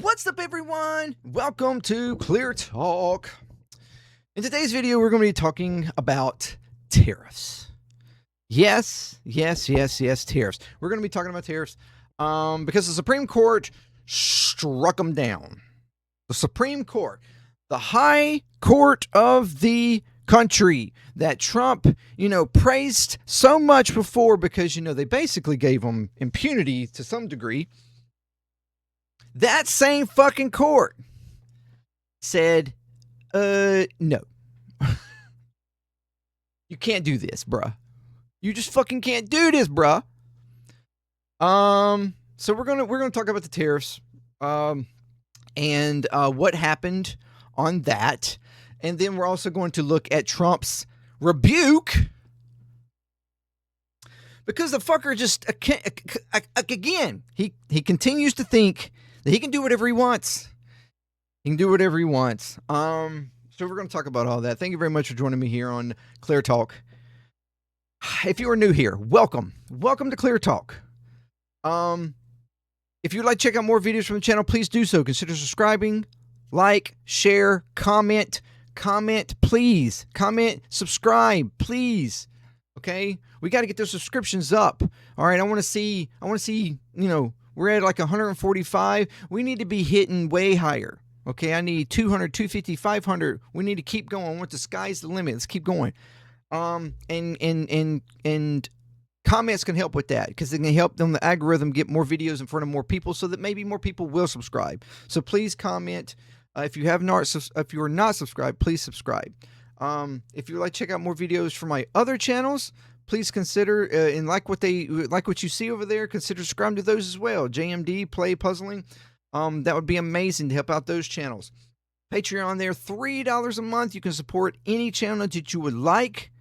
What's up, everyone? Welcome to ClearTalk. In today's video, we're going to be talking about tariffs. Yes, tariffs. We're going to be talking about tariffs because the Supreme Court struck them down. The Supreme Court, the high court of the country that Trump, praised so much before because, they basically gave him impunity to some degree. That same fucking court said, no. You can't do this, bruh. You just fucking can't do this, bruh. So we're gonna talk about the tariffs, and what happened on that, and then we're also going to look at Trump's rebuke, because the fucker just again he continues to think that he can do whatever he wants. He can do whatever he wants. So we're going to talk about all that. Thank you very much for joining me here on ClearTalk. If you are new here, welcome. Welcome to ClearTalk. If you'd like to check out more videos from the channel, please do so. Consider subscribing, like, share, comment, please. Comment, subscribe, please. Okay? We got to get those subscriptions up. All right, I want to see, we're at like 145. We need to be hitting way higher. Okay, I need 200, 250, 500. We need to keep going. The sky's the limit. Let's keep going. And comments can help with that because it can help them, the algorithm, get more videos in front of more people so that maybe more people will subscribe. So please comment. If you are not subscribed, please subscribe. If you'd like to check out more videos from my other channels, please consider and like what you see over there. Consider subscribing to those as well. JMDPLAY Puzzling. That would be amazing to help out those channels. Patreon there, $3 a month. You can support any channel that you would like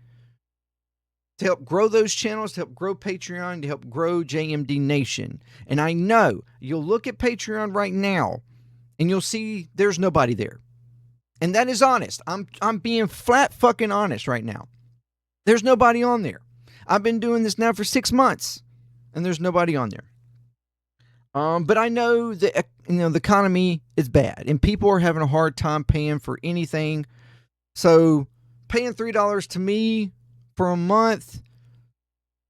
to help grow those channels, to help grow Patreon, to help grow JMD Nation. And I know you'll look at Patreon right now and you'll see there's nobody there. And that is honest. I'm being flat fucking honest right now. There's nobody on there. I've been doing this now for 6 months, and there's nobody on there. But I know that the economy is bad, and people are having a hard time paying for anything. So paying $3 to me for a month,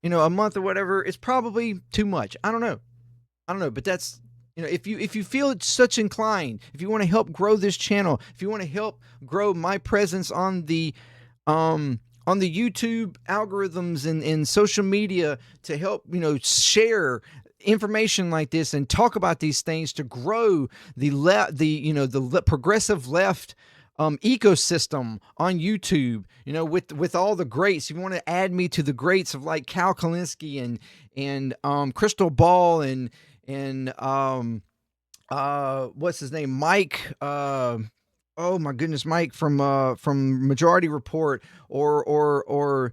a month or whatever, is probably too much. I don't know. But that's, if you feel such inclined, if you want to help grow this channel, if you want to help grow my presence on the YouTube algorithms and social media to help, share information like this and talk about these things to grow the progressive left ecosystem on YouTube, with all the greats. If you want to add me to the greats of like Cal Kalinske and Crystal Ball and what's his name, Mike, oh my goodness, Mike from Majority Report, or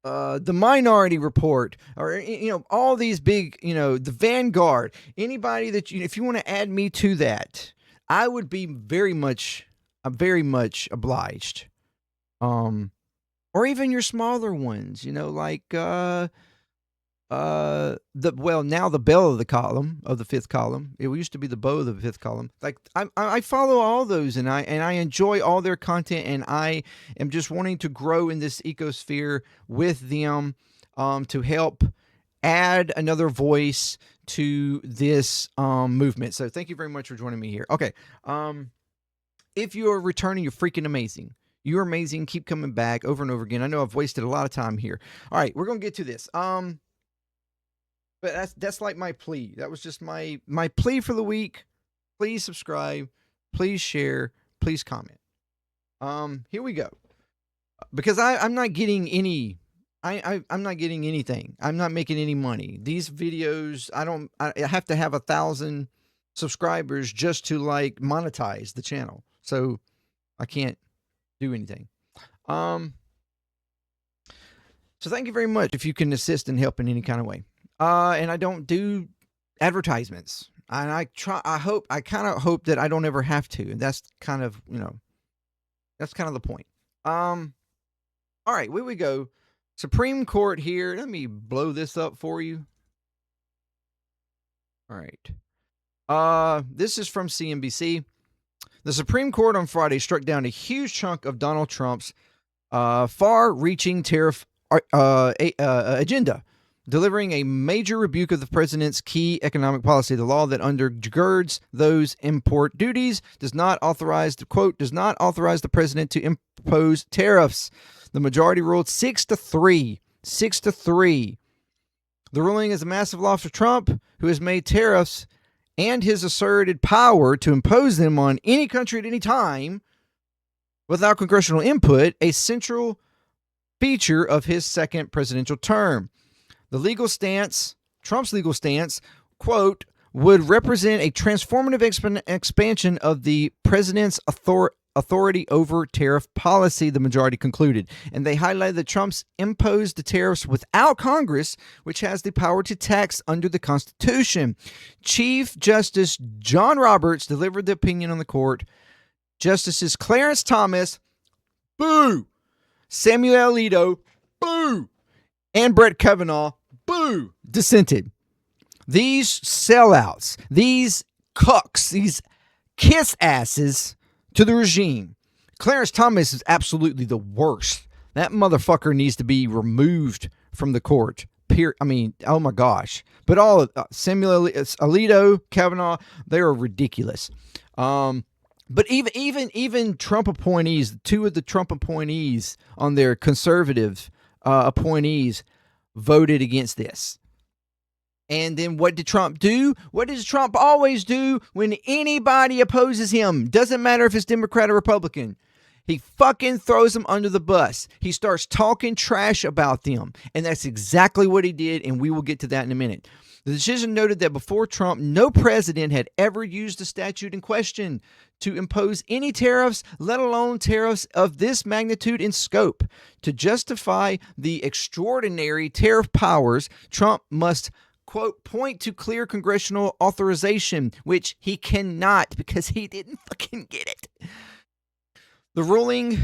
the Minority Report, or all these big, the Vanguard, anybody that if you want to add me to that, I would be very much obliged. Or even your smaller ones, like now the bell of the column, of the fifth column. It used to be the bow of the fifth column. Like I follow all those, and I enjoy all their content, and I am just wanting to grow in this ecosphere with them, to help add another voice to this movement. So thank you very much for joining me here. Okay, if you are returning, you're freaking amazing. You're amazing. Keep coming back over and over again. I know I've wasted a lot of time here. All right, we're gonna get to this. But that's like my plea. That was just my plea for the week. Please subscribe. Please share. Please comment. Here we go. Because I'm not getting any. I'm not getting anything. I'm not making any money. These videos, I have to have 1,000 subscribers just to like monetize the channel. So I can't do anything. So thank you very much if you can assist and help in any kind of way. And I don't do advertisements, and I kind of hope that I don't ever have to. And that's kind of, that's kind of the point. All right, here we go. Supreme Court here. Let me blow this up for you. All right. This is from CNBC. The Supreme Court on Friday struck down a huge chunk of Donald Trump's far-reaching tariff agenda, delivering a major rebuke of the president's key economic policy. The law that undergirds those import duties does not authorize the president to impose tariffs. The majority ruled 6-3. 6-3. The ruling is a massive loss for Trump, who has made tariffs and his asserted power to impose them on any country at any time without congressional input a central feature of his second presidential term. The legal stance, Trump's legal stance, quote, would represent a transformative expansion of the president's authority over tariff policy, the majority concluded. And they highlighted that Trump's imposed the tariffs without Congress, which has the power to tax under the Constitution. Chief Justice John Roberts delivered the opinion on the court. Justices Clarence Thomas, boo, Samuel Alito, boo, and Brett Kavanaugh, boo, dissented. These sellouts, these cucks, these kiss asses to the regime. Clarence Thomas is absolutely the worst. That motherfucker needs to be removed from the court. I mean, oh my gosh. But all of Samuel Alito, Kavanaugh, they are ridiculous. But even Trump appointees, two of the Trump appointees on their conservative appointees voted against this. And then what did Trump do? What does Trump always do when anybody opposes him? Doesn't matter if it's Democrat or Republican. He fucking throws them under the bus. He starts talking trash about them. And that's exactly what he did, and we will get to that in a minute. The decision noted that before Trump, no president had ever used the statute in question to impose any tariffs, let alone tariffs of this magnitude and scope. To justify the extraordinary tariff powers, Trump must, quote, point to clear congressional authorization, which he cannot because he didn't fucking get it. The ruling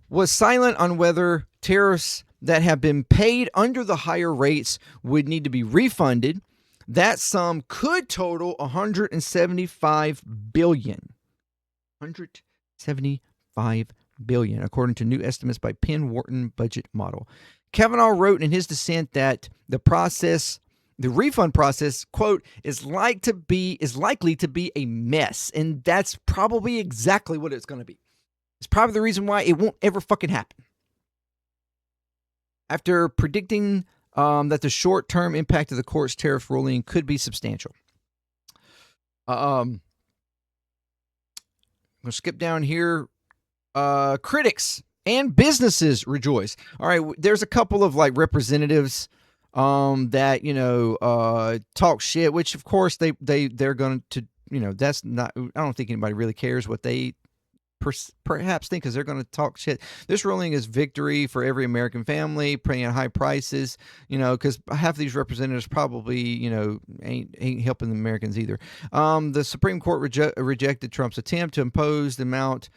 was silent on whether tariffs that have been paid under the higher rates would need to be refunded. That sum could total $175 billion. $175 billion, according to new estimates by Penn Wharton budget model. Kavanaugh wrote in his dissent that the refund process, quote, is likely to be a mess. And that's probably exactly what it's going to be. It's probably the reason why it won't ever fucking happen. After predicting that the short-term impact of the court's tariff ruling could be substantial. I'm going to skip down here. Critics and businesses rejoice. All right, there's a couple of like representatives that talk shit, which of course they're going to that's not. I don't think anybody really cares what they perhaps think, because they're going to talk shit. This ruling is victory for every American family paying high prices, because half of these representatives probably, ain't helping the Americans either. The Supreme Court rejected Trump's attempt to impose the amount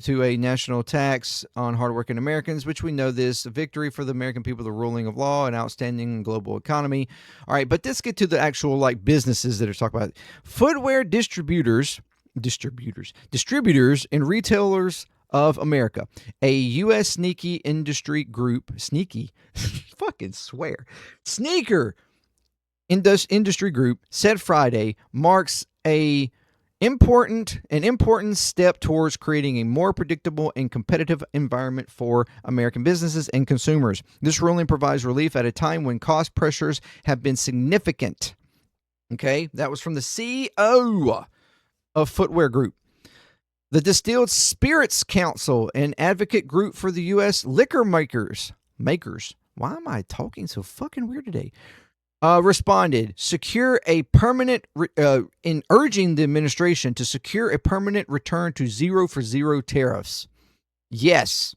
to a national tax on hardworking Americans, which we know this victory for the American people, the ruling of law, and outstanding global economy. All right, but let's get to the actual businesses that are talking about it. Footwear distributors and retailers of America, a U.S. sneaker industry group, sneaker industry group said Friday marks an important step towards creating a more predictable and competitive environment for American businesses and consumers. This ruling provides relief at a time when cost pressures have been significant. Okay, that was from the CEO of Footwear Group. The Distilled Spirits Council, an advocate group for the U.S. liquor makers. Why am I talking so fucking weird today? Responded, in urging the administration to secure a permanent return to 0 tariffs. Yes.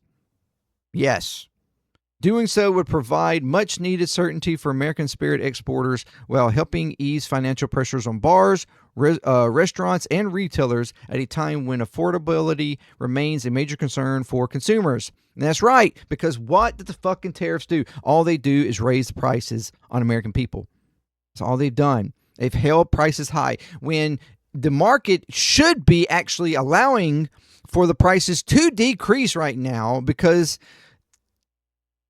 Doing so would provide much needed certainty for American spirit exporters while helping ease financial pressures on bars, restaurants, and retailers at a time when affordability remains a major concern for consumers. And that's right, because what did the fucking tariffs do? All they do is raise the prices on American people. That's all they've done. They've held prices high. When the market should be actually allowing for the prices to decrease right now, because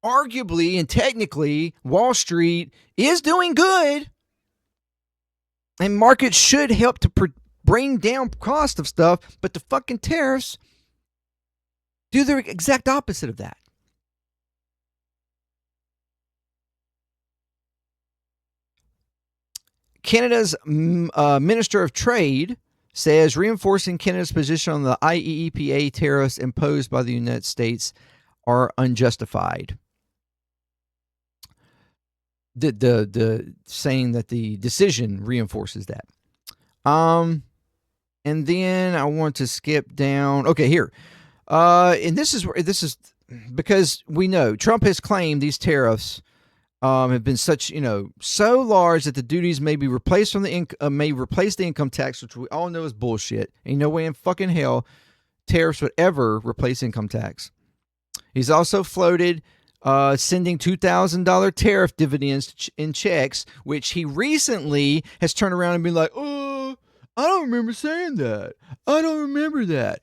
arguably and technically Wall Street is doing good, and markets should help to bring down cost of stuff, but the fucking tariffs do the exact opposite of that. Canada's Minister of Trade says reinforcing Canada's position on the IEEPA tariffs imposed by the United States are unjustified. The saying that the decision reinforces that. And then I want to skip down. Okay, here. And this is because we know Trump has claimed these tariffs have been such, so large that the duties may be replaced from the may replace the income tax, which we all know is bullshit. Ain't no way in fucking hell tariffs would ever replace income tax. He's also floated sending $2,000 tariff dividends in checks, which he recently has turned around and been like, "Oh, I don't remember saying that. I don't remember that."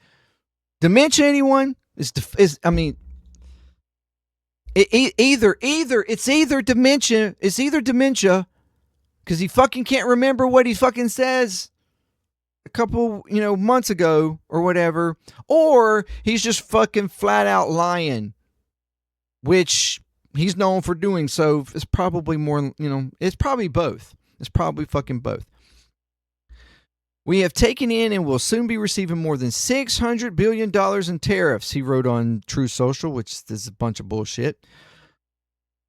Dementia, anyone? It's either dementia. It's either dementia, because he fucking can't remember what he fucking says a couple, months ago or whatever, or he's just fucking flat out lying, which he's known for doing. So it's probably more, it's probably both. It's probably fucking both. We have taken in and will soon be receiving more than $600 billion in tariffs, he wrote on True Social, which is a bunch of bullshit.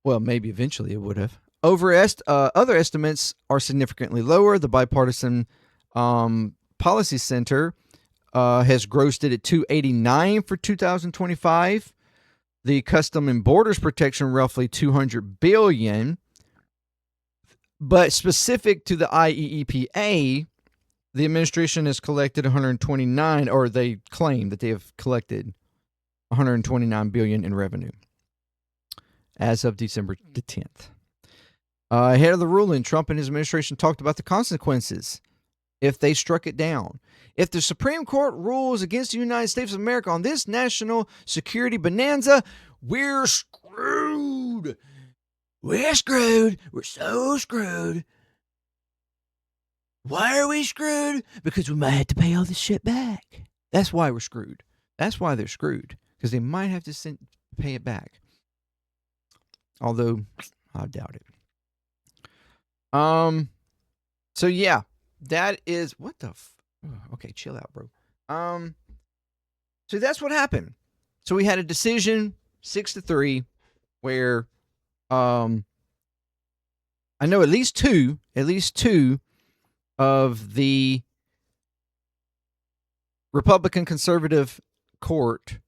Well, maybe eventually it would have. Other estimates are significantly lower. The Bipartisan Policy Center has grossed it at $289 for 2025. The Custom and Borders Protection, roughly $200 billion. But specific to the IEEPA, the administration has collected 129, or they claim that they have collected 129 billion in revenue as of December the 10th. Ahead of the ruling, Trump and his administration talked about the consequences if they struck it down. If the Supreme Court rules against the United States of America on this national security bonanza, we're screwed. We're screwed. We're so screwed. Why are we screwed? Because we might have to pay all this shit back. That's why we're screwed. That's why they're screwed. Because they might have to pay it back. Although, I doubt it. So yeah, that is, what the okay, chill out, bro. So that's what happened. So we had a decision 6-3 where I know at least two of the Republican conservative court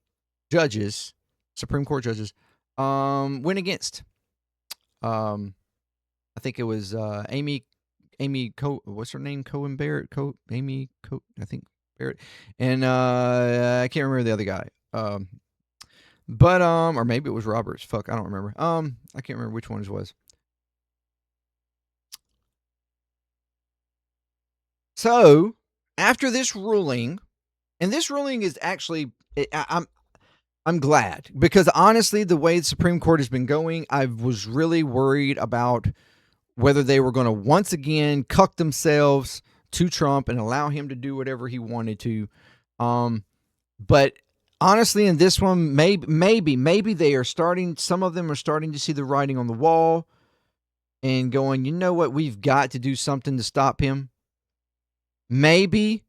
judges, Supreme Court judges, went against. I think it was Amy what's her name? Cohen Barrett, I think Barrett, and I can't remember the other guy. But or maybe it was Roberts. Fuck, I don't remember. I can't remember which one it was. So after this ruling, and this ruling is actually, I'm glad, because honestly, the way the Supreme Court has been going, I was really worried about whether they were going to once again cuck themselves to Trump and allow him to do whatever he wanted to. But honestly, in this one, maybe they are starting, some of them are starting to see the writing on the wall and going, you know what, we've got to do something to stop him. Maybe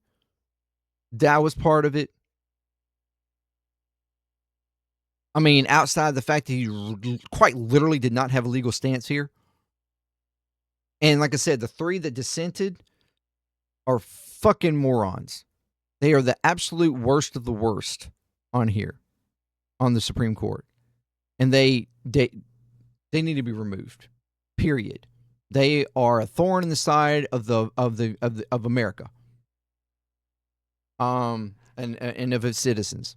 that was part of it. I mean, outside the fact that he quite literally did not have a legal stance here. And like I said, the three that dissented are fucking morons. They are the absolute worst of the worst on here, on the Supreme Court. And they need to be removed. Period. They are a thorn in the side of America. And of its citizens.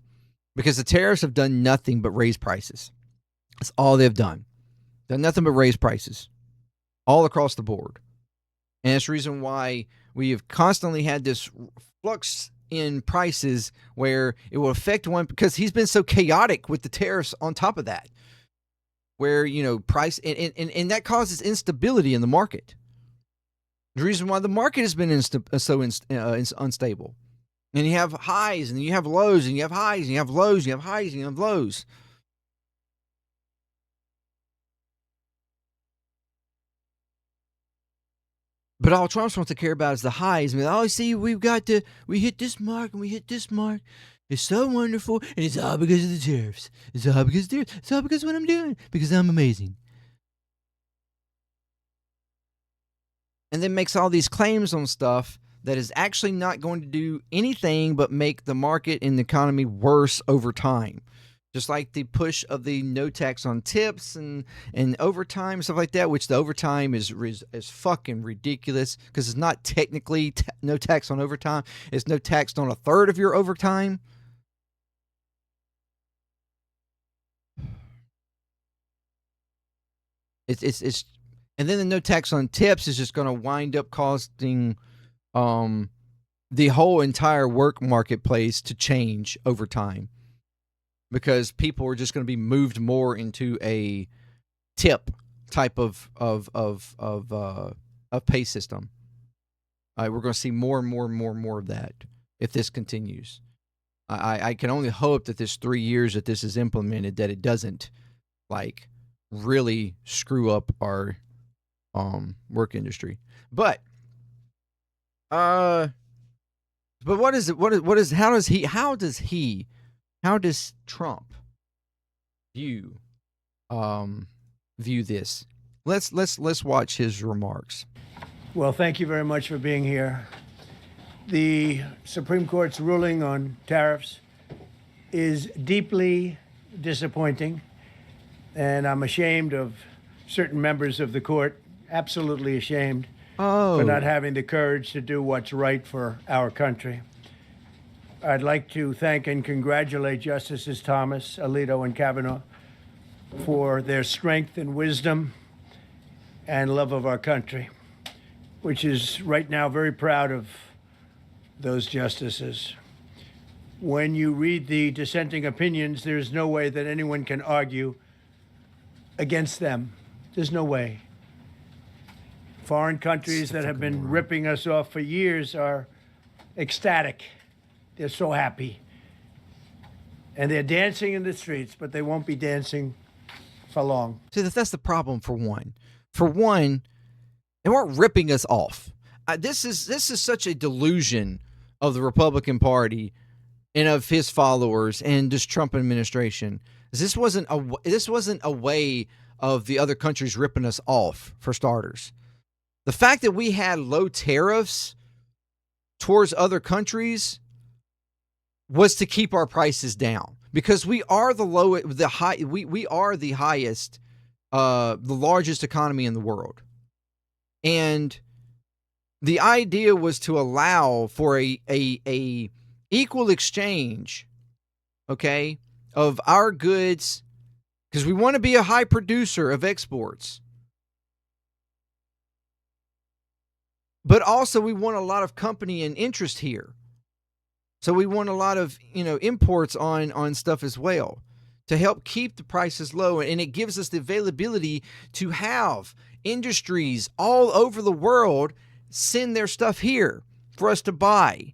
Because the tariffs have done nothing but raise prices. That's all they've done. Done nothing but raise prices. All across the board. And that's the reason why we have constantly had this flux in prices where it will affect one, because he's been so chaotic with the tariffs on top of that, where, price, and that causes instability in the market. The reason why the market has been unstable. And you have highs, and you have lows, and you have highs, and you have lows, and you have highs, and you have lows. But all Trump wants to care about is the highs. I mean, oh, see, we hit this mark, and we hit this mark. It's so wonderful, and it's all because of the tariffs. It's all because of the tariffs. It's all because of what I'm doing, because I'm amazing. And then makes all these claims on stuff that is actually not going to do anything but make the market and the economy worse over time. Just like the push of the no tax on tips and overtime, stuff like that, which the overtime is fucking ridiculous, because it's not technically no tax on overtime. It's no tax on a third of your overtime. It's and then the no tax on tips is just going to wind up costing the whole entire work marketplace to change over time, because people are just going to be moved more into a tip type of pay system. We're going to see more and more of that if this continues. I can only hope that this 3 years that this is implemented, that it doesn't really screw up our work industry. But what is it? What is? How does Trump view this? Let's watch his remarks. Well, thank you very much for being here. The Supreme Court's ruling on tariffs is deeply disappointing, and I'm ashamed of certain members of the court, absolutely ashamed, for not having the courage to do what's right for our country. I'd like to thank and congratulate Justices Thomas, Alito, and Kavanaugh for their strength and wisdom and love of our country, which is right now very proud of those justices. When you read the dissenting opinions, there's no way that anyone can argue against them. There's no way. Foreign countries that have been ripping us off for years are ecstatic. They're so happy. And they're dancing in the streets, but they won't be dancing for long. See, that's the problem for one. For one, they weren't ripping us off. This is such a delusion of the Republican Party and of his followers and this Trump administration. This wasn't a way of the other countries ripping us off, for starters. The fact that we had low tariffs towards other countries was to keep our prices down, because we are the highest, the largest economy in the world. And the idea was to allow for a equal exchange, okay, of our goods, because we want to be a high producer of exports. But also we want a lot of company and interest here. So we want a lot of, imports on stuff as well, to help keep the prices low. And it gives us the availability to have industries all over the world send their stuff here for us to buy.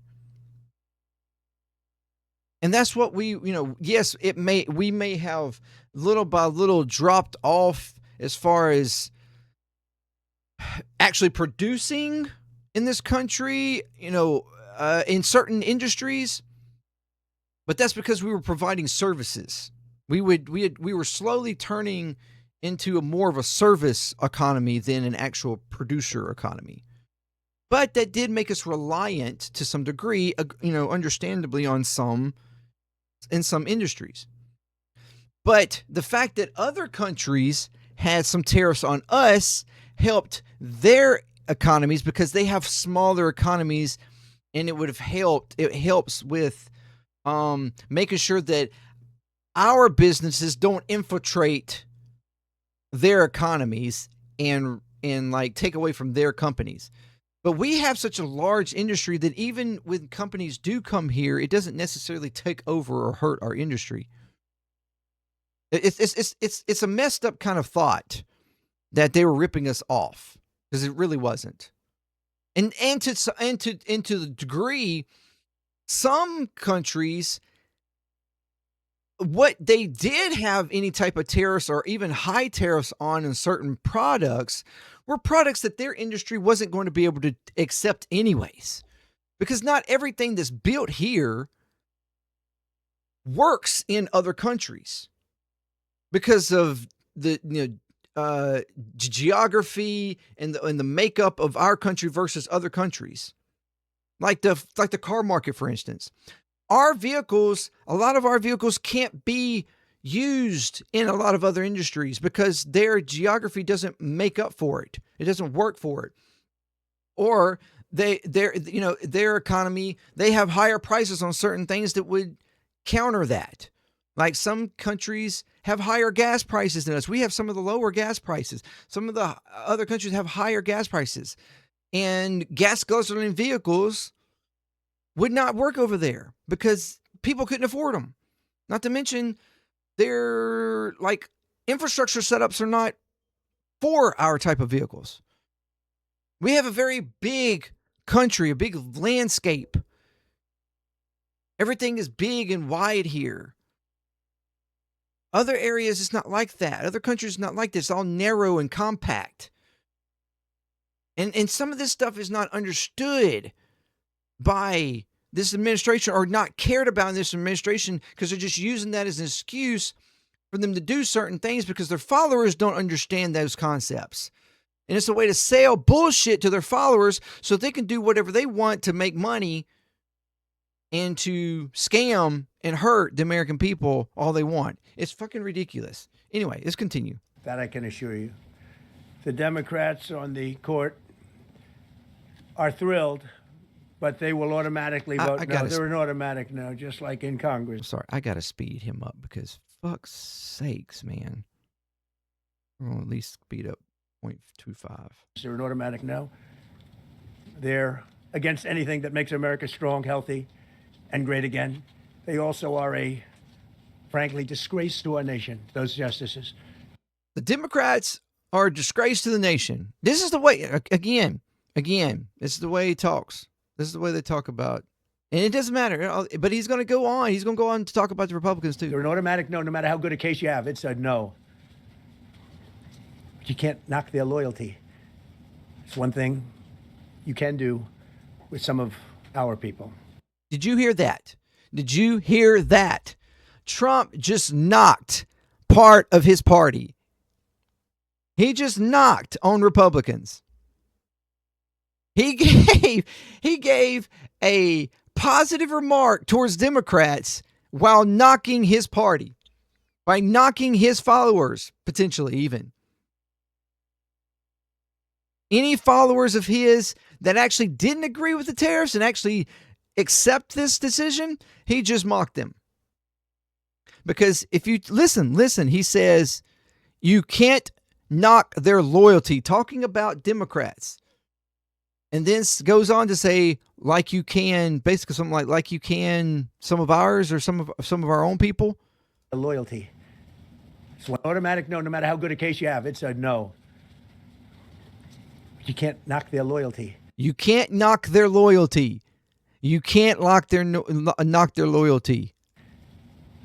And that's what yes, we may have little by little dropped off as far as actually producing in this country, in certain industries, but that's because we were providing services. We were slowly turning into more of a service economy than an actual producer economy. But that did make us reliant to some degree, understandably, in some industries. But the fact that other countries had some tariffs on us helped their economies, because they have smaller economies, and it helps with making sure that our businesses don't infiltrate their economies and take away from their companies. But we have such a large industry that even when companies do come here, it doesn't necessarily take over or hurt our industry. It's a messed up kind of thought that they were ripping us off, because it really wasn't. And to the degree, some countries, what they did have any type of tariffs or even high tariffs on in certain products were products that their industry wasn't going to be able to accept anyways, because not everything that's built here works in other countries because of the geography and the makeup of our country versus other countries. Like the car market, for instance. A lot of our vehicles can't be used in a lot of other industries because their geography doesn't make up for it. It doesn't work for it. Or their economy, they have higher prices on certain things that would counter that. Like some countries have higher gas prices than us. We have some of the lower gas prices. Some of the other countries have higher gas prices. And gas guzzling vehicles would not work over there because people couldn't afford them. Not to mention, their infrastructure setups are not for our type of vehicles. We have a very big country, a big landscape. Everything is big and wide here. Other areas, it's not like that. Other countries, not like this. It's all narrow and compact. And some of this stuff is not understood by this administration, or not cared about in this administration, because they're just using that as an excuse for them to do certain things because their followers don't understand those concepts. And it's a way to sell bullshit to their followers so they can do whatever they want to make money and to scam and hurt the American people all they want. It's fucking ridiculous. Anyway, let's continue. That I can assure you. The Democrats on the court are thrilled, but they will automatically vote no. They're an automatic no, just like in Congress. I'm sorry, I got to speed him up because fuck's sakes, man. We'll at least speed up 0.25. They're an automatic no. They're against anything that makes America strong, healthy, and great again. They also are a, frankly, disgrace to our nation, those justices. The Democrats are a disgrace to the nation. This is the way, again, this is the way he talks. This is the way they talk about. And it doesn't matter, but he's going to go on. He's going to go on to talk about the Republicans, too. They're an automatic no, no matter how good a case you have. It's a no. But you can't knock their loyalty. It's one thing you can do with some of our people. Did you hear that? Did you hear that? Trump just knocked part of his party. He just knocked on Republicans. He gave a positive remark towards Democrats while knocking his party, by knocking his followers, potentially even. Any followers of his that actually didn't agree with the tariffs and actually accept this decision, he just mocked them. Because if you listen, he says, you can't knock their loyalty, talking about Democrats. And then goes on to say, like you can, basically something like you can some of ours or some of our own people. Loyalty. It's an automatic no, no matter how good a case you have. It's a no. You can't knock their loyalty. You can't knock their loyalty. You can't knock their loyalty.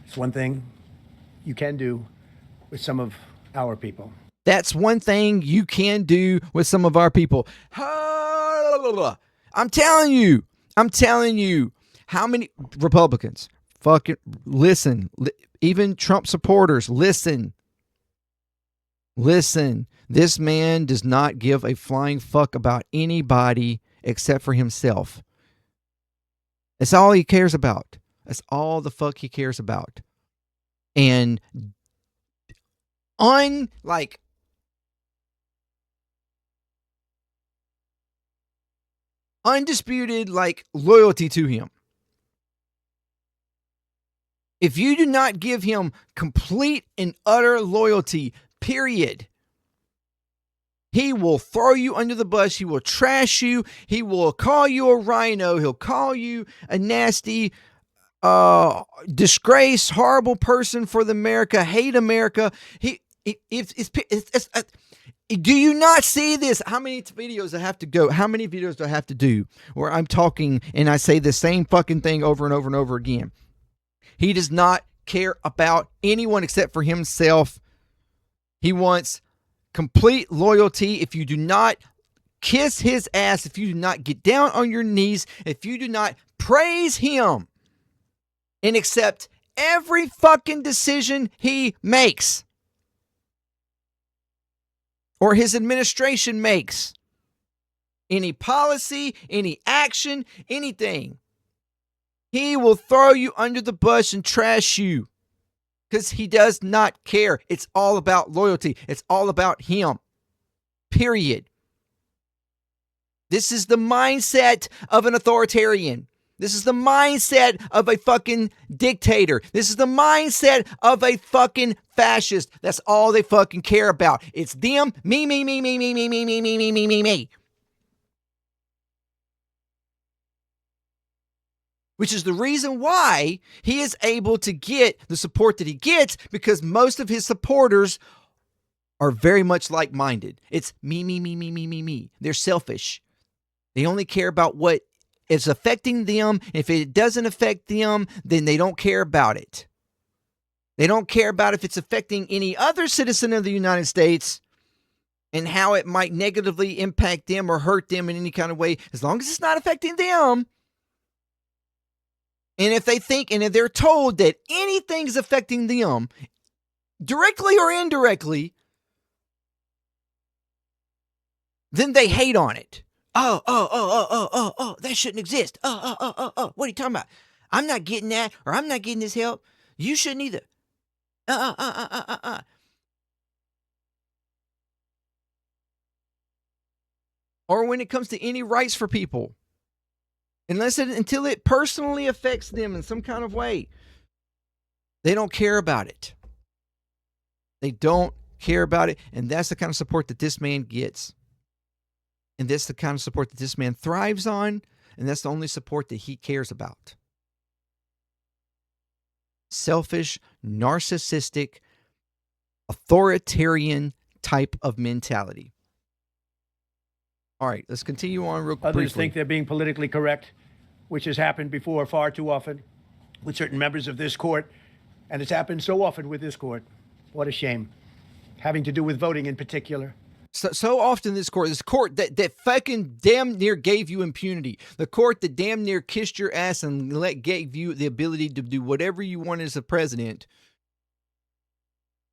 It's one thing you can do with some of our people. That's one thing you can do with some of our people. I'm telling you, how many Republicans, fucking listen, even Trump supporters, listen. This man does not give a flying fuck about anybody except for himself. That's all he cares about. That's all the fuck he cares about. And undisputed loyalty to him. If you do not give him complete and utter loyalty, period, He will throw you under the bus. He will trash you. He will call you a rhino. He'll call you a nasty, disgrace, horrible person for the America, hate America. Do you not see this? How many videos I have to go? How many videos do I have to do where I'm talking and I say the same fucking thing over and over and over again? He does not care about anyone except for himself. He wants complete loyalty. If you do not kiss his ass, if you do not get down on your knees, if you do not praise him and accept every fucking decision he makes or his administration makes, any policy, any action, anything, he will throw you under the bus and trash you because he does not care. It's all about loyalty. It's all about him. Period. This is the mindset of an authoritarian. This is the mindset of a fucking dictator. This is the mindset of a fucking fascist. That's all they fucking care about. It's them, me. Which is the reason why he is able to get the support that he gets, because most of his supporters are very much like-minded. It's me. They're selfish. They only care about what is affecting them. If it doesn't affect them, then they don't care about it. They don't care about if it's affecting any other citizen of the United States and how it might negatively impact them or hurt them in any kind of way, as long as it's not affecting them. And if they think, and if they're told that anything's affecting them, directly or indirectly, then they hate on it. Oh, that shouldn't exist. What are you talking about? I'm not getting that, or I'm not getting this help. You shouldn't either. Or when it comes to any rights for people, until it personally affects them in some kind of way, they don't care about it. They don't care about it, and that's the kind of support that this man gets. And that's the kind of support that this man thrives on, and that's the only support that he cares about. Selfish, narcissistic, authoritarian type of mentality. All right, let's continue on real quick. Others think they're being politically correct, which has happened before far too often with certain members of this court, and it's happened so often with this court. What a shame. Having to do with voting in particular. So often this court that fucking damn near gave you impunity. The court that damn near kissed your ass and gave you the ability to do whatever you want as a president.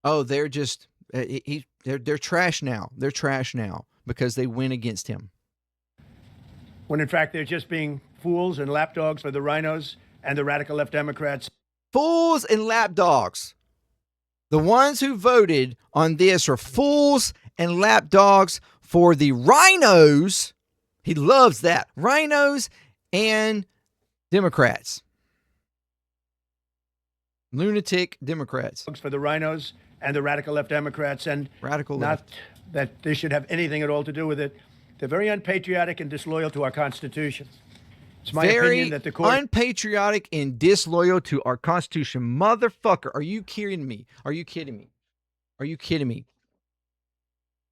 Oh, they're just, they're trash now. They're trash now because they went against him. When in fact they're just being fools and lapdogs for the rhinos and the radical left Democrats. Fools and lapdogs. The ones who voted on this are fools and lapdogs for the rhinos. He loves that. Rhinos and Democrats. Lunatic Democrats. For the rhinos and the radical left Democrats, and radical not left. That this should have anything at all to do with it. They're very unpatriotic and disloyal to our Constitution. It's my opinion that the court... unpatriotic and disloyal to our Constitution. Motherfucker, are you kidding me? Are you kidding me? Are you kidding me?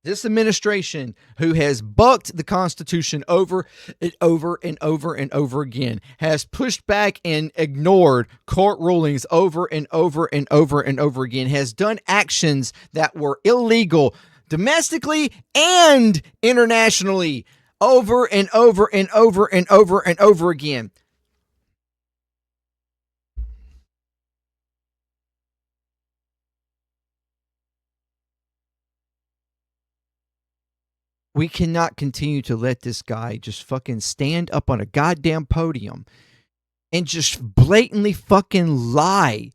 This administration, who has bucked the Constitution over and over and over and over again, has pushed back and ignored court rulings over and over and over and over again, has done actions that were illegal domestically and internationally over and over and over and over and over again. We cannot continue to let this guy just fucking stand up on a goddamn podium and just blatantly fucking lie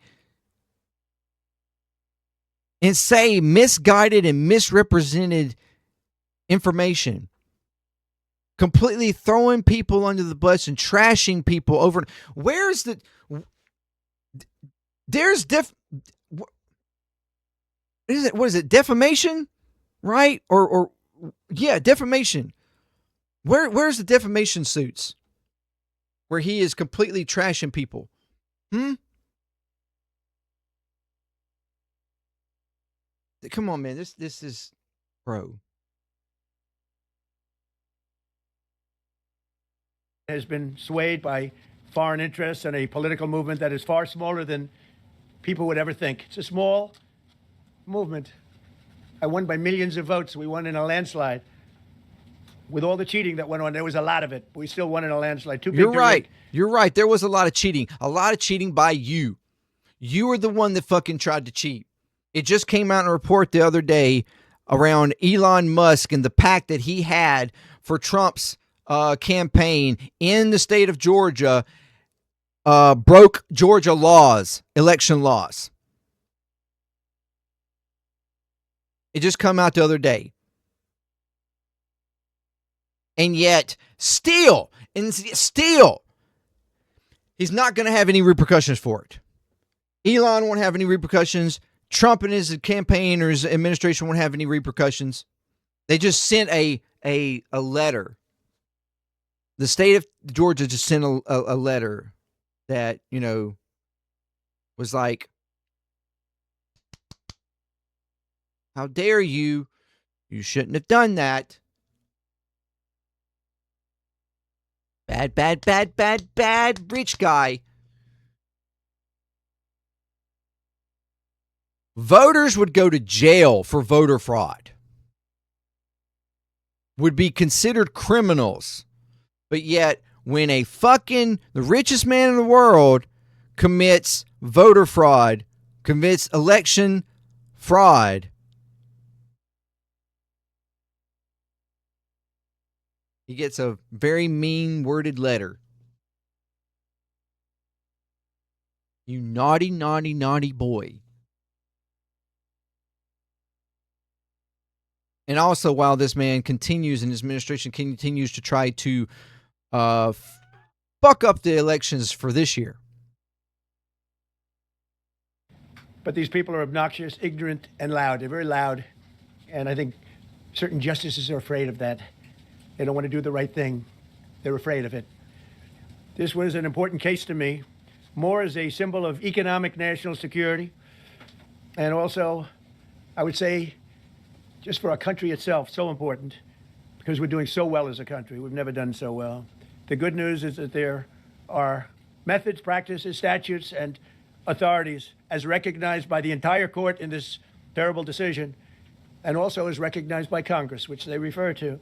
and say misguided and misrepresented information. Completely throwing people under the bus and trashing people over. Where's the... There's what is it? Defamation? Right? Or Yeah, defamation. Where's the defamation suits? Where he is completely trashing people. Come on, man. This is, bro. Has been swayed by foreign interests and a political movement that is far smaller than people would ever think. It's a small movement. I won by millions of votes. We won in a landslide. With all the cheating that went on, there was a lot of it. But we still won in a landslide. You're right. You're right. There was a lot of cheating. A lot of cheating by you. You were the one that fucking tried to cheat. It just came out in a report the other day around Elon Musk and the pact that he had for Trump's campaign in the state of Georgia, broke Georgia laws, election laws. It just come out the other day. And yet, still, he's not going to have any repercussions for it. Elon won't have any repercussions. Trump and his campaign or his administration won't have any repercussions. They just sent a letter. The state of Georgia just sent a letter that, was like, how dare you? You shouldn't have done that. Bad rich guy. Voters would go to jail for voter fraud. Would be considered criminals. But yet, when the richest man in the world commits voter fraud, commits election fraud, he gets a very mean worded letter. You naughty, naughty, naughty boy. And also, while this man continues and his administration continues to try to fuck up the elections for this year. But these people are obnoxious, ignorant, and loud. They're very loud. And I think certain justices are afraid of that. They don't want to do the right thing. They're afraid of it. This was an important case to me, more as a symbol of economic national security. And also, I would say, just for our country itself, so important, because we're doing so well as a country. We've never done so well. The good news is that there are methods, practices, statutes, and authorities as recognized by the entire court in this terrible decision, and also as recognized by Congress, which they refer to,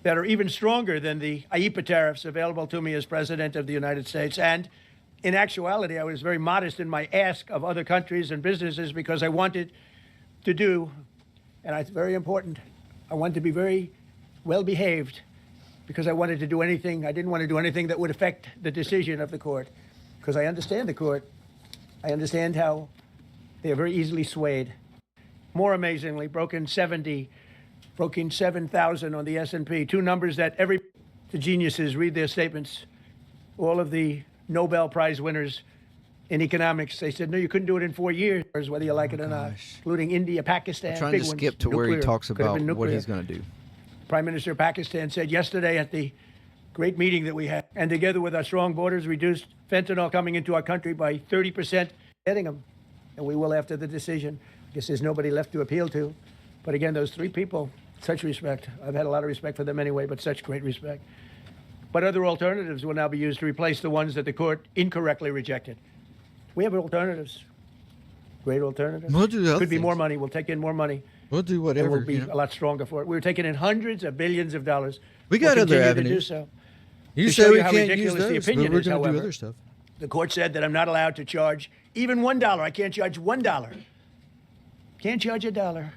that are even stronger than the IEEPA tariffs available to me as President of the United States. And in actuality, I was very modest in my ask of other countries and businesses because I wanted to do, and it's very important, I wanted to be very well behaved because I wanted to do anything, I didn't want to do anything that would affect the decision of the court, because I understand the court. I understand how they are very easily swayed. More amazingly, broken 7,000 on the S&P, two numbers that the geniuses read their statements. All of the Nobel Prize winners in economics, they said, no, you couldn't do it in 4 years, whether you like it or not, including India, Pakistan, I'm trying big to ones. skip to where he talks about what he's going to do. Prime Minister of Pakistan said yesterday at the great meeting that we had, and together with our strong borders, reduced fentanyl coming into our country by 30%, getting them. And we will after the decision. I guess there's nobody left to appeal to. But again, those three people, such respect. I've had a lot of respect for them anyway, but such great respect. But other alternatives will now be used to replace the ones that the court incorrectly rejected. We have alternatives. Great alternatives. We'll do Could be more money. We'll take in more money. We'll do whatever. We'll be a lot stronger for it. We're taking in hundreds of billions of dollars. We got we'll other continue avenues. To do so. You To say show we you how can't ridiculous use the those, opinion but we're is, going to do however, other stuff. The court said that I'm not allowed to charge even $1. I can't charge $1. Can't charge $1.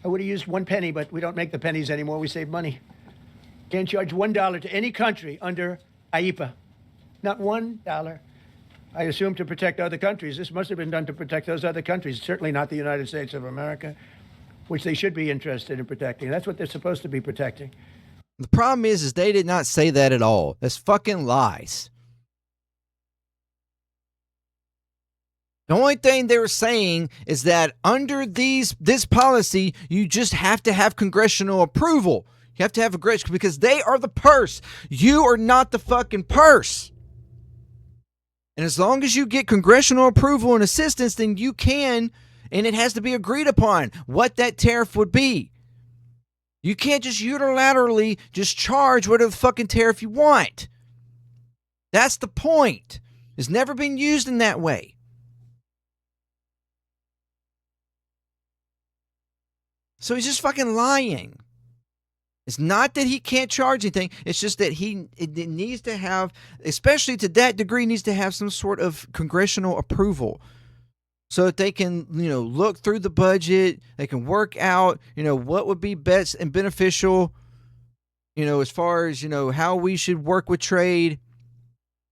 I would have used 1 penny, but we don't make the pennies anymore. We save money. Can't charge $1 to any country under IEEPA. Not $1. I assume to protect other countries. This must have been done to protect those other countries, certainly not the United States of America, which they should be interested in protecting. That's what they're supposed to be protecting. The problem is they did not say that at all. That's fucking lies. The only thing they were saying is that under this policy, you just have to have congressional approval. You have to have a congressional because they are the purse. You are not the fucking purse. And as long as you get congressional approval and assistance, then you can, and it has to be agreed upon what that tariff would be. You can't just unilaterally just charge whatever the fucking tariff you want. That's the point. It's never been used in that way. So he's just fucking lying. It's not that he can't charge anything. It's just that it needs to have, especially to that degree, needs to have some sort of congressional approval so that they can, look through the budget. They can work out, what would be best and beneficial, as far as, how we should work with trade.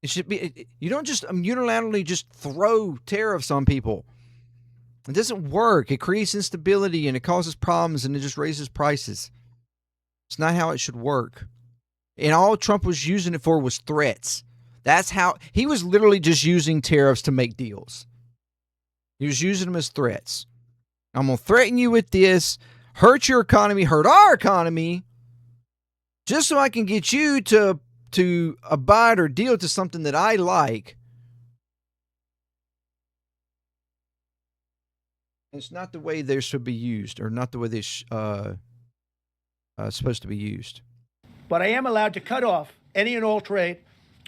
It should be, you don't just unilaterally just throw tariffs on people. It doesn't work. It creates instability and it causes problems and it just raises prices. It's not how it should work. And all Trump was using it for was threats. That's how he was literally just using tariffs to make deals. He was using them as threats. I'm going to threaten you with this, hurt your economy, hurt our economy, just so I can get you to abide or deal to something that I like. It's not the way they should be used, or not the way they're supposed to be used. But I am allowed to cut off any and all trade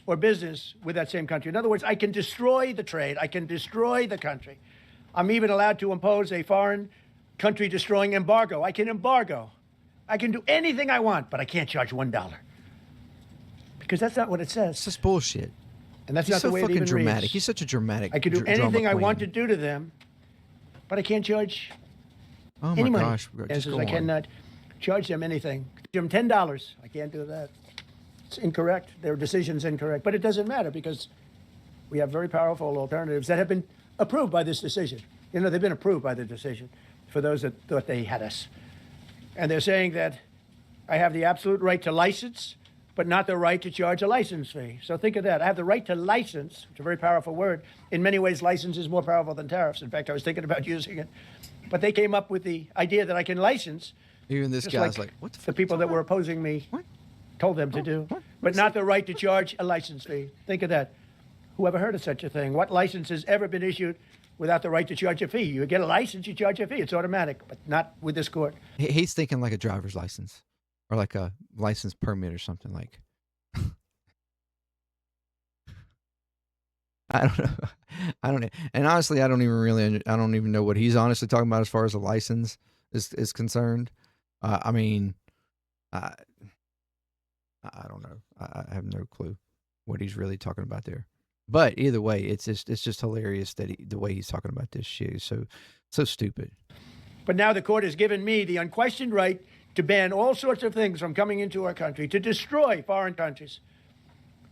or business with that same country. In other words, I can destroy the trade. I can destroy the country. I'm even allowed to impose a foreign country destroying embargo. I can embargo. I can do anything I want, but I can't charge $1. Because that's not what it says. It's just bullshit. And that's He's not so the way it fucking even dramatic. reads. He's such a dramatic. I can do anything I want to do to them, but I can't charge any money. Gosh, just go I on. cannot charge them anything. Give them $10. I can't do that. It's incorrect. Their decision's incorrect. But it doesn't matter because we have very powerful alternatives that have been approved by this decision. They've been approved by the decision for those that thought they had us. And they're saying that I have the absolute right to license, but not the right to charge a license fee. So think of that. I have the right to license, which is a very powerful word. In many ways, license is more powerful than tariffs. In fact, I was thinking about using it. But they came up with the idea that I can license. Even this guy's like, what the fuck? The people that were opposing me told them to do, but not the right to charge a license fee. Think of that. Whoever heard of such a thing? What license has ever been issued without the right to charge a fee? You get a license, you charge a fee. It's automatic, but not with this court. He's thinking like a driver's license or like a license permit or something like. I don't know. And honestly, I don't even know what he's honestly talking about as far as a license is concerned. I mean, I don't know. I have no clue what he's really talking about there. But either way, it's just hilarious that the way he's talking about this shit is so stupid. But now the court has given me the unquestioned right to ban all sorts of things from coming into our country, to destroy foreign countries.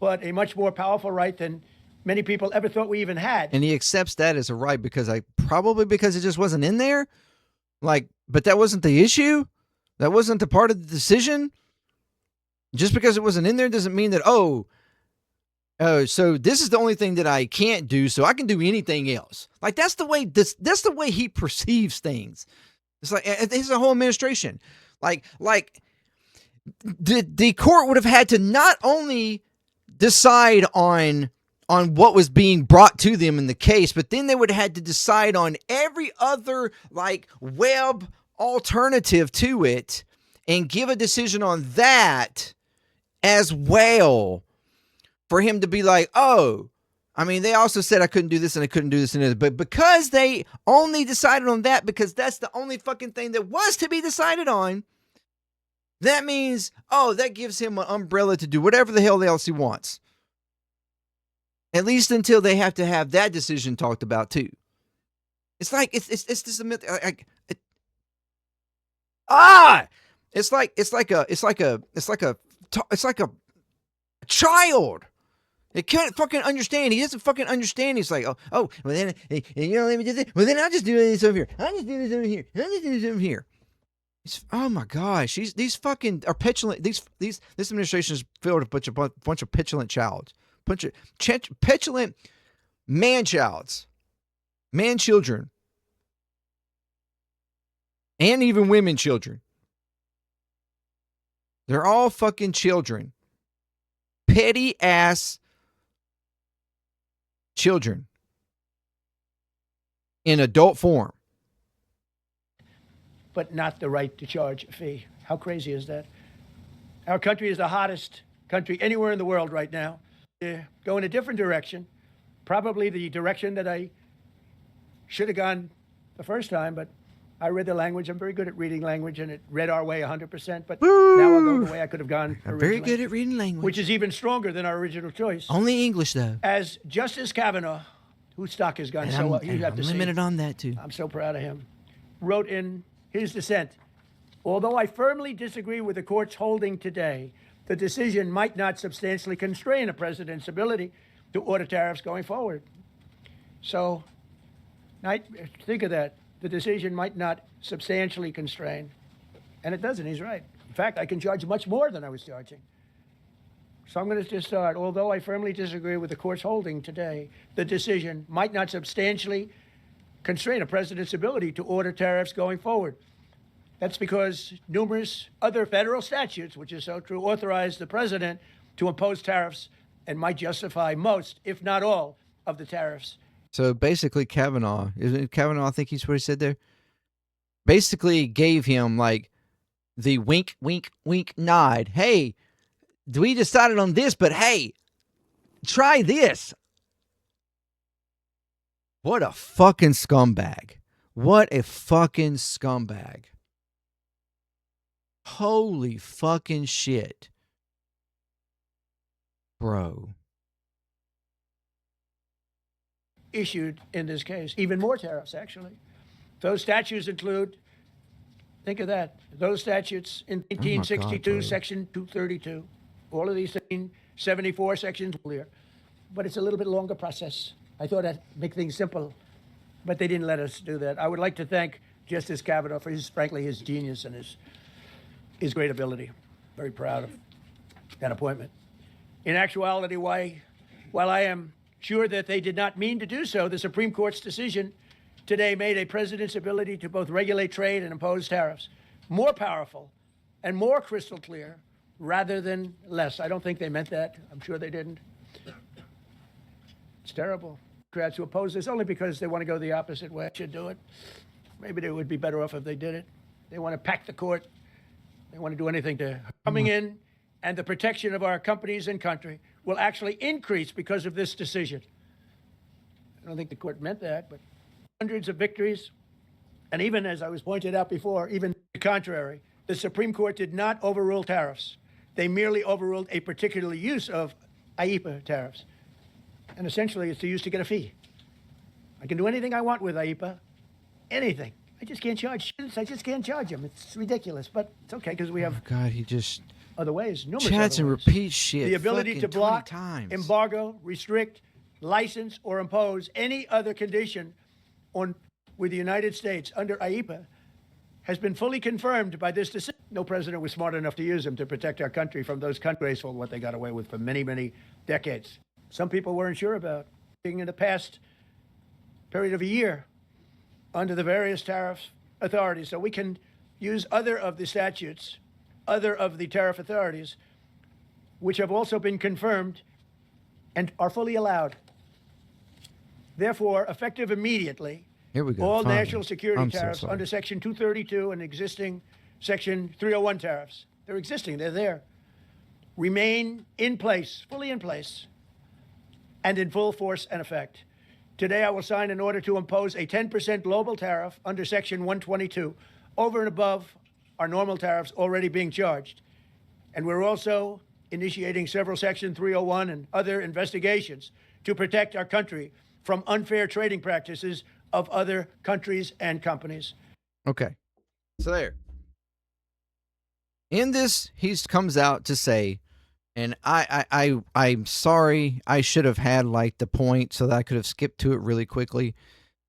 But a much more powerful right than many people ever thought we even had. And he accepts that as a right because it just wasn't in there. But that wasn't the issue. That wasn't the part of the decision. Just because it wasn't in there doesn't mean that, so this is the only thing that I can't do, so I can do anything else. Like that's the way he perceives things. It's like it's a whole administration. Like the court would have had to not only decide on what was being brought to them in the case, but then they would have had to decide on every other web alternative to it and give a decision on that as well for him to be like, they also said I couldn't do this and I couldn't do this and this, but because they only decided on that because that's the only fucking thing that was to be decided on, that means, that gives him an umbrella to do whatever the hell else he wants. At least until they have to have that decision talked about too. It's like it's just a myth. It's like a child. It can't fucking understand. He doesn't fucking understand. He's like, well then let me do this. Well then I'll just do this over here. I'll just do this over here. I'll just do this over here. Oh my gosh, these fucking are petulant. This administration is filled with a bunch of petulant childs. Bunch of petulant man-childs. man children, and even women children. They're all fucking children. Petty ass children in adult form. But not the right to charge a fee. How crazy is that? Our country is the hottest country anywhere in the world right now. Go in a different direction, probably the direction that I should have gone the first time, but I read the language. I'm very good at reading language, and it read our way 100%, but now I'll go the way I could have gone I'm very good at reading language. which is even stronger than our original choice. Only English, though. As Justice Kavanaugh, whose stock has gone so well, you have to see. I'm limited on that, too. I'm so proud of him, wrote in his dissent, although I firmly disagree with the court's holding today, the decision might not substantially constrain a president's ability to order tariffs going forward. So, think of that. The decision might not substantially constrain. And it doesn't, he's right. In fact, I can charge much more than I was charging. So I'm going to just start. Although I firmly disagree with the court's holding today, the decision might not substantially constrain a president's ability to order tariffs going forward. That's because numerous other federal statutes, which is so true, authorize the president to impose tariffs and might justify most, if not all, of the tariffs. So basically, Kavanaugh, isn't it Kavanaugh? I think he's what he said there. Basically, gave him like the wink, wink, wink, nod. Hey, we decided on this, but hey, try this. What a fucking scumbag. What a fucking scumbag. Holy fucking shit. Bro. Issued in this case. Even more tariffs, actually. Those statutes include, think of that, those statutes in 1962, Section 232. All of these 1974 sections clear. But it's a little bit longer process. I thought I'd make things simple, but they didn't let us do that. I would like to thank Justice Kavanaugh for frankly, his genius and his great ability. Very proud of that appointment. In actuality, while I am sure that they did not mean to do so, the Supreme Court's decision today made a president's ability to both regulate trade and impose tariffs more powerful and more crystal clear rather than less. I don't think they meant that. I'm sure they didn't. It's terrible. Democrats who oppose this only because they want to go the opposite way should do it. Maybe they would be better off if they did it. They want to pack the court. They want to do anything to coming in, and the protection of our companies and country will actually increase because of this decision. I don't think the court meant that, but hundreds of victories. And even as I was pointed out before, even the contrary, the Supreme Court did not overrule tariffs. They merely overruled a particular use of IEEPA tariffs. And essentially, it's used to get a fee. I can do anything I want with IEEPA, anything. I just can't charge students. I just can't charge them. It's ridiculous, but it's okay because we have he just other ways, numerous chats other and ways. repeats shit. The ability to block, times. embargo, restrict, license, or impose any other condition with the United States under IEEPA has been fully confirmed by this decision. No president was smart enough to use them to protect our country from those countries for what they got away with for many, many decades. Some people weren't sure about being in the past period of a year under the various tariff authorities. So we can use other of the statutes, other of the tariff authorities, which have also been confirmed and are fully allowed. Therefore, effective immediately, here we go. All Finally. national security tariffs under Section 232 and existing Section 301 tariffs, they're existing, they're there, remain in place, fully in place, and in full force and effect. Today, I will sign an order to impose a 10% global tariff under Section 122, over and above our normal tariffs already being charged. And we're also initiating several Section 301 and other investigations to protect our country from unfair trading practices of other countries and companies. Okay. So there. In this, he comes out to say, and I'm sorry, I should have had like the point so that I could have skipped to it really quickly.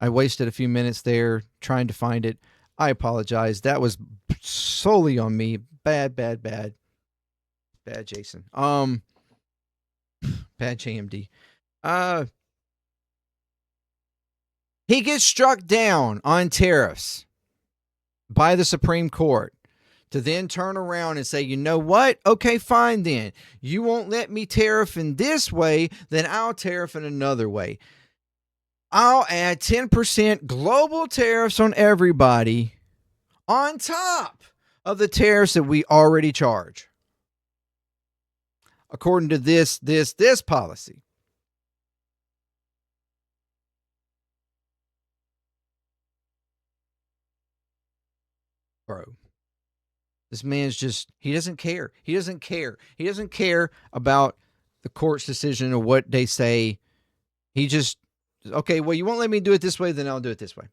I wasted a few minutes there trying to find it. I apologize. That was solely on me. Bad, Jason. Bad JMD. He gets struck down on tariffs by the Supreme Court to then turn around and say, you know what? Okay, fine then. You won't let me tariff in this way, then I'll tariff in another way. I'll add 10% global tariffs on everybody on top of the tariffs that we already charge. According to this policy. Bro. This man's just, he doesn't care. He doesn't care. He doesn't care about the court's decision or what they say. He just, okay, well, you won't let me do it this way, then I'll do it this way.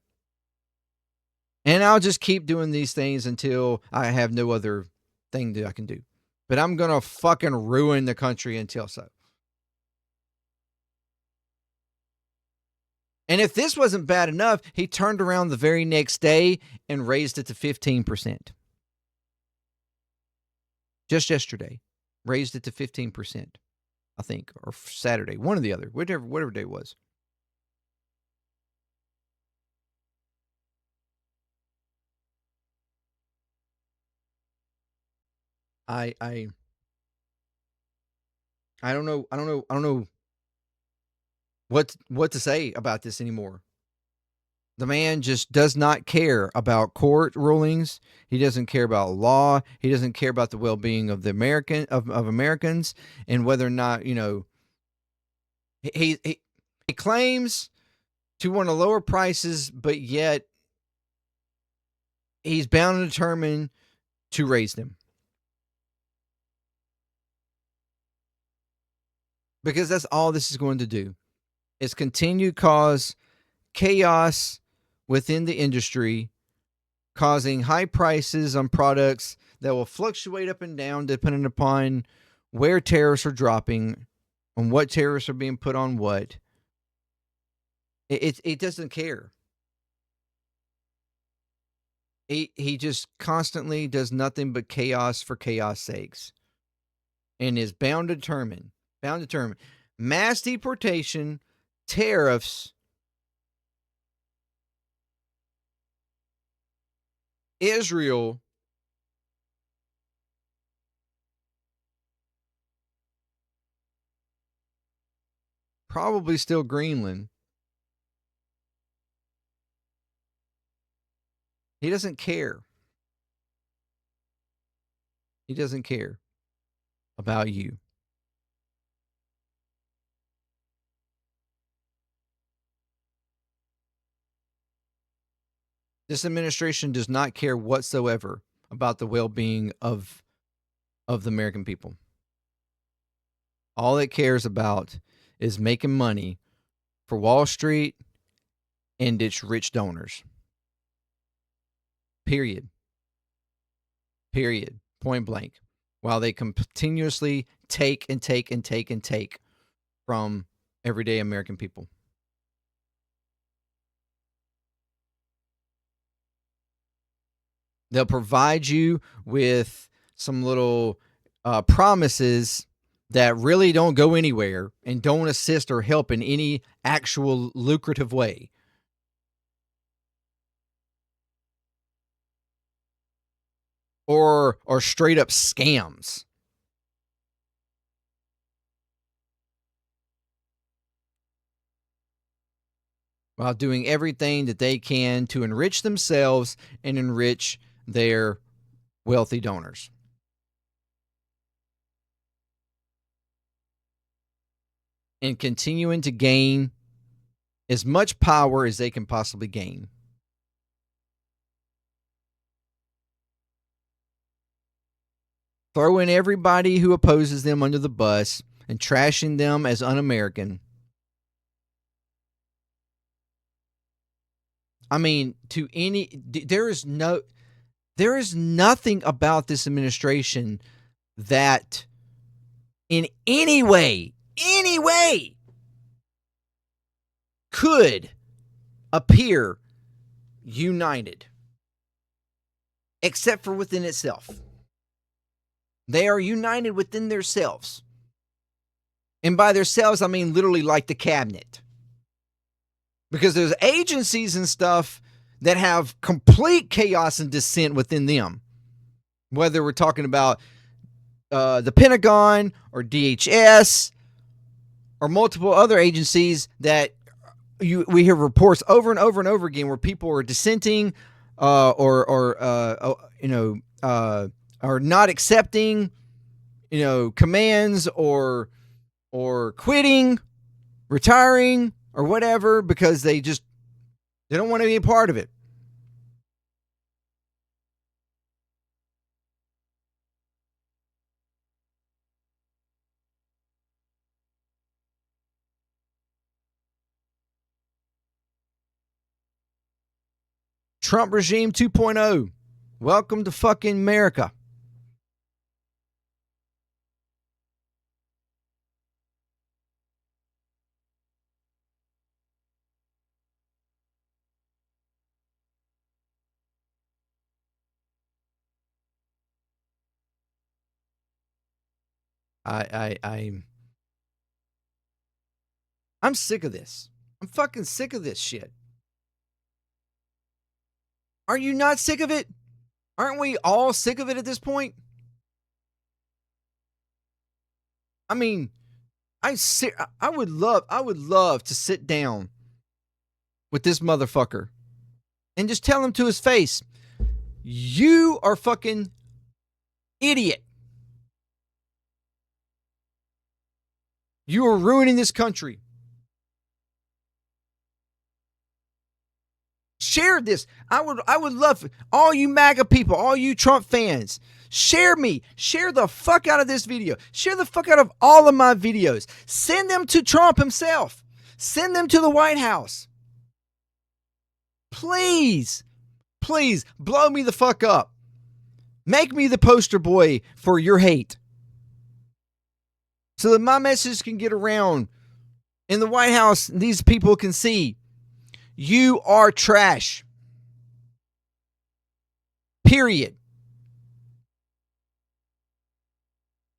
And I'll just keep doing these things until I have no other thing that I can do. But I'm going to fucking ruin the country until so. And if this wasn't bad enough, he turned around the very next day and raised it to 15%. Just yesterday, raised it to 15%, I think, or Saturday, one or the other, whatever day it was. I don't know what to say about this anymore. The man just does not care about court rulings. He doesn't care about law. He doesn't care about the well-being of the Americans and whether or not, you know, he claims to want to lower prices, but yet he's bound and determined to raise them. Because that's all this is going to do, is continue to cause chaos within the industry, causing high prices on products that will fluctuate up and down depending upon where tariffs are dropping, on what tariffs are being put on what. It doesn't care. He just constantly does nothing but chaos for chaos sakes, and is bound to determine mass deportation, tariffs, Israel, probably still Greenland. He doesn't care. He doesn't care about you. This administration does not care whatsoever about the well-being of the American people. All it cares about is making money for Wall Street and its rich donors. Period. Point blank. While they continuously take and take and take and take from everyday American people. They'll provide you with some little promises that really don't go anywhere and don't assist or help in any actual lucrative way. Or straight up scams. While doing everything that they can to enrich themselves and enrich their wealthy donors. And continuing to gain as much power as they can possibly gain. Throwing everybody who opposes them under the bus and trashing them as un-American. I mean, there is nothing about this administration that in any way could appear united, except for within itself. They are united within themselves. And by themselves, I mean literally like the cabinet. Because there's agencies and stuff that have complete chaos and dissent within them. Whether we're talking about the Pentagon or DHS or multiple other agencies that we hear reports over and over and over again where people are dissenting or not accepting, commands or quitting, retiring, or whatever because they don't want to be a part of it. Trump regime 2.0. Welcome to fucking America. I'm sick of this. I'm fucking sick of this shit. Are you not sick of it? Aren't we all sick of it at this point? I mean, I would love to sit down with this motherfucker and just tell him to his face, you are fucking idiot. You are ruining this country. Share this. I would love all you MAGA people, all you Trump fans. Share me. Share the fuck out of this video. Share the fuck out of all of my videos. Send them to Trump himself. Send them to the White House. Please, please blow me the fuck up. Make me the poster boy for your hate. So that my message can get around in the White House and these people can see you are trash. Period.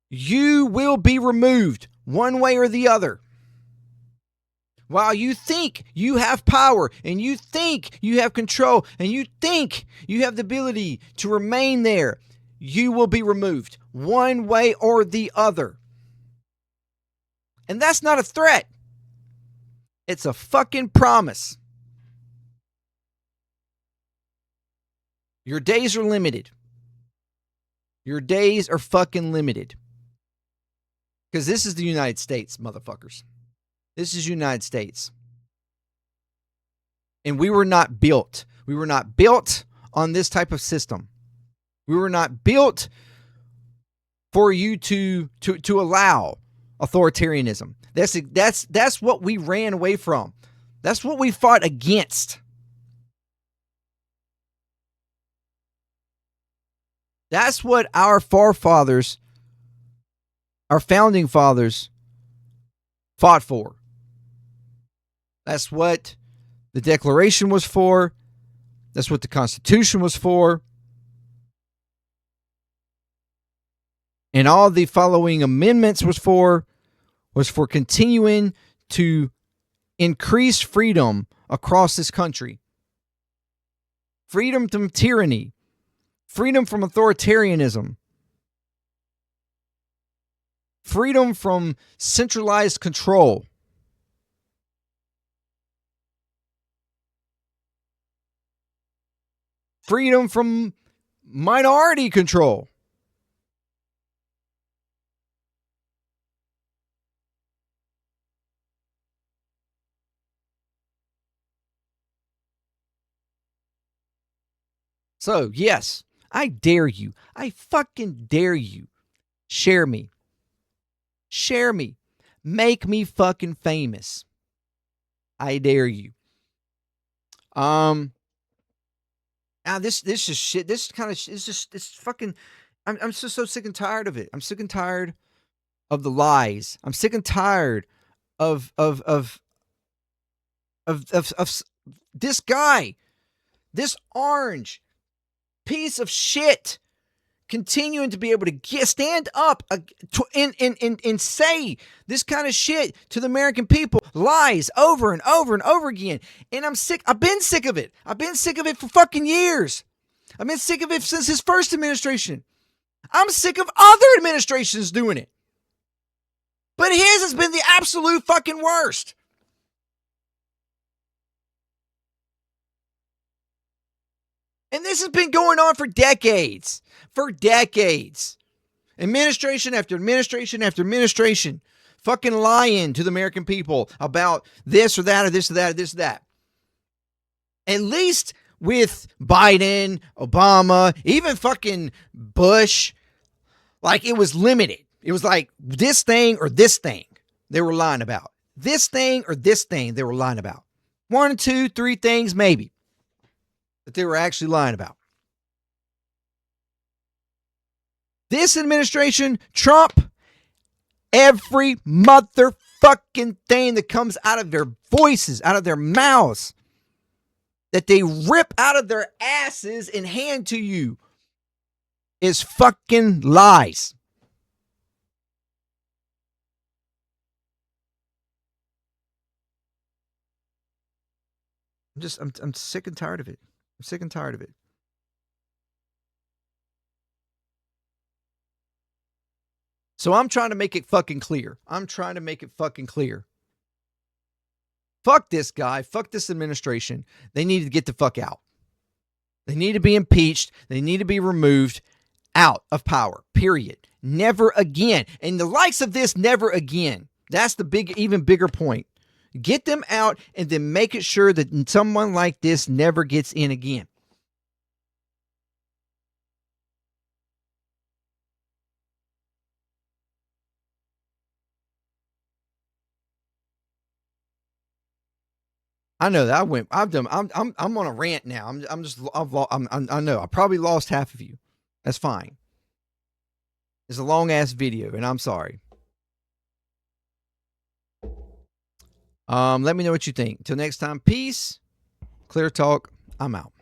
You will be removed one way or the other. While you think you have power and you think you have control and you think you have the ability to remain there, you will be removed one way or the other. And that's not a threat. It's a fucking promise. Your days are limited. Your days are fucking limited. Because this is the United States, motherfuckers. This is United States. And we were not built. We were not built on this type of system. We were not built for you to allow authoritarianism. That's what we ran away from. That's what we fought against. That's what our forefathers, our founding fathers, fought for. That's what the Declaration was for. That's what the Constitution was for. And all the following amendments was for continuing to increase freedom across this country. Freedom from tyranny. Freedom from authoritarianism. Freedom from centralized control. Freedom from minority control. So, yes, I dare you. I fucking dare you. Share me. Share me. Make me fucking famous. I dare you. Now this is shit. This kind of is just it's fucking. I'm so sick and tired of it. I'm sick and tired of the lies. I'm sick and tired of this guy, this orange piece of shit, continuing to be able to stand up and say this kind of shit to the American people, lies over and over and over again. And I'm sick. I've been sick of it. I've been sick of it for fucking years. I've been sick of it since his first administration. I'm sick of other administrations doing it. But his has been the absolute fucking worst. And this has been going on for decades. For decades. Administration after administration after administration. Fucking lying to the American people about this or that or this or that or this or that. At least with Biden, Obama, even fucking Bush, like it was limited. It was like this thing or this thing they were lying about. This thing or this thing they were lying about. 1, 2, 3 things maybe that they were actually lying about. This administration, Trump, every motherfucking thing that comes out of their voices, out of their mouths, that they rip out of their asses and hand to you is fucking lies. I'm sick and tired of it. I'm sick and tired of it. So I'm trying to make it fucking clear. Fuck this guy. Fuck this administration. They need to get the fuck out. They need to be impeached. They need to be removed out of power. Period. Never again. And the likes of this, never again. That's the even bigger point. Get them out and then make it sure that someone like this never gets in again. I know that I'm on a rant now. I know I probably lost half of you. That's fine. It's a long ass video and I'm sorry. Let me know what you think. Till next time, peace. Clear Talk. I'm out.